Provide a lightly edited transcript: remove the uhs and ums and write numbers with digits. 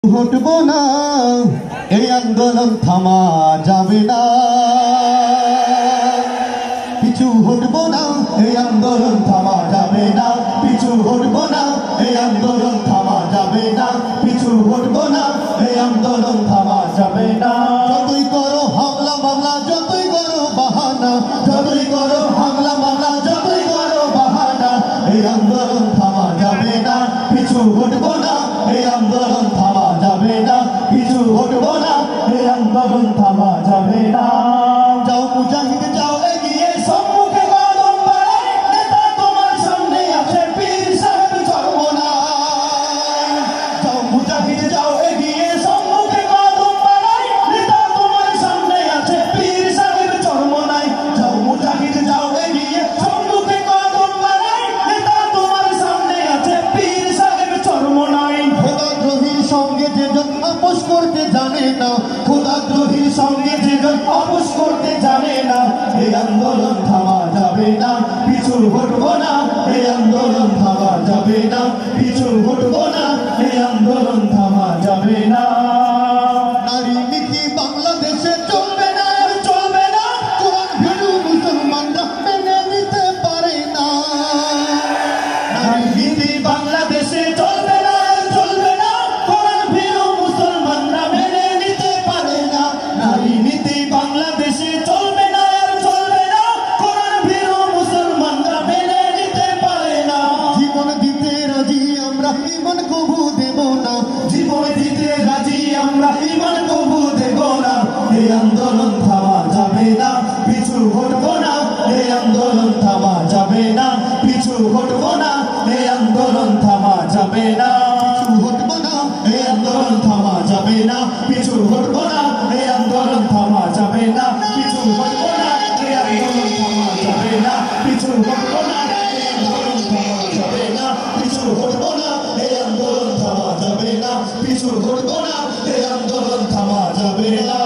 হটবো না, এই আন্দোলন থামা যাবে না। পিছু হটবো না, এই আন্দোলন থামা যাবে না। পিছু হটবো না, এই আন্দোলন থামা যাবে না। পিছু হটবো না, এই আন্দোলন থামা যাবে না। যতই করো হামলা মামলা, যতই করো বাহানা, যতই করো হামলা মামলা, যতই করো বাহানা, এই আন্দোলন থামা যাবে না। পিছু হটবো না, এই আন্দোলন থামা যাবে না। পিছু হটবো না, এই আন্দোলন থামা যাবে না। যাও মুজাহিদ যাও এগিয়ে, সম্মুখে কদম বাড়াই, নেতা তোমার সামনে আছে, পীর সাহেব চরমোনাই। যাও মুজাহিদ যাও এগিয়ে, সম্মুখে কদম বাড়াই, নেতা তোমার সামনে আছে, পীর সাহেব চরমোনাই। যাও মুজাহিদ যাও এগিয়ে, সম্মুখে কদম বাড়াই, নেতা তোমার সামনে আছে, পীর সাহেব চরমোনাই। খোদাদ্রোহীর সঙ্গে যেজন আপোষ করতে জানে না, খোদাদ্রোহীর সঙ্গে যেজন আপোষ করতে জানে না, এই আন্দোলন থামা যাবে না। পিছু হটবো না, এই আন্দোলন থামা যাবে না। পিছু হটবো না, এই আন্দোলন থামা যাবে না। নারী নীতি বাংলাদেশে চলবে না, চলবে না। কোরআন ভীরু মুসলমানরা মেনে নিতে পারে না। নারী নীতি বাংলাদেশে চলবে না, চলবে না। কোরআন ভীরু মুসলমানরা মেনে নিতে পারে না। নারী নীতি বাংলাদেশে চলবে না, চলবে না। কোরআন ভীরু মুসলমানরা মেনে নিতে পারে না। জীবন দিতে রাজি আমরা, ঈমান কবু দেব না। জীবন দিতে রাজি আমরা, ঈমান কবু দেব না। এই আন্দোলন থামা যাবে না। পিছু হটবো না, এই আন্দোলন থামা যাবে না। পিছু হটবো না, এই আন্দোলন থামা যাবে না। পিছু হটবো না, এই আন্দোলন থামা যাবে না। পিছু হটবো না, এই আন্দোলন থামা যাবে না। পিছু হটবো না, এই আন্দোলন থামা যাবে না। পিছু হটবো না, এই আন্দোলন থামা যাবে না। পিছু হটবো না, এই আন্দোলন থামা যাবে না। পিছু হটবো না, এই আন্দোলন থামা যাবে না।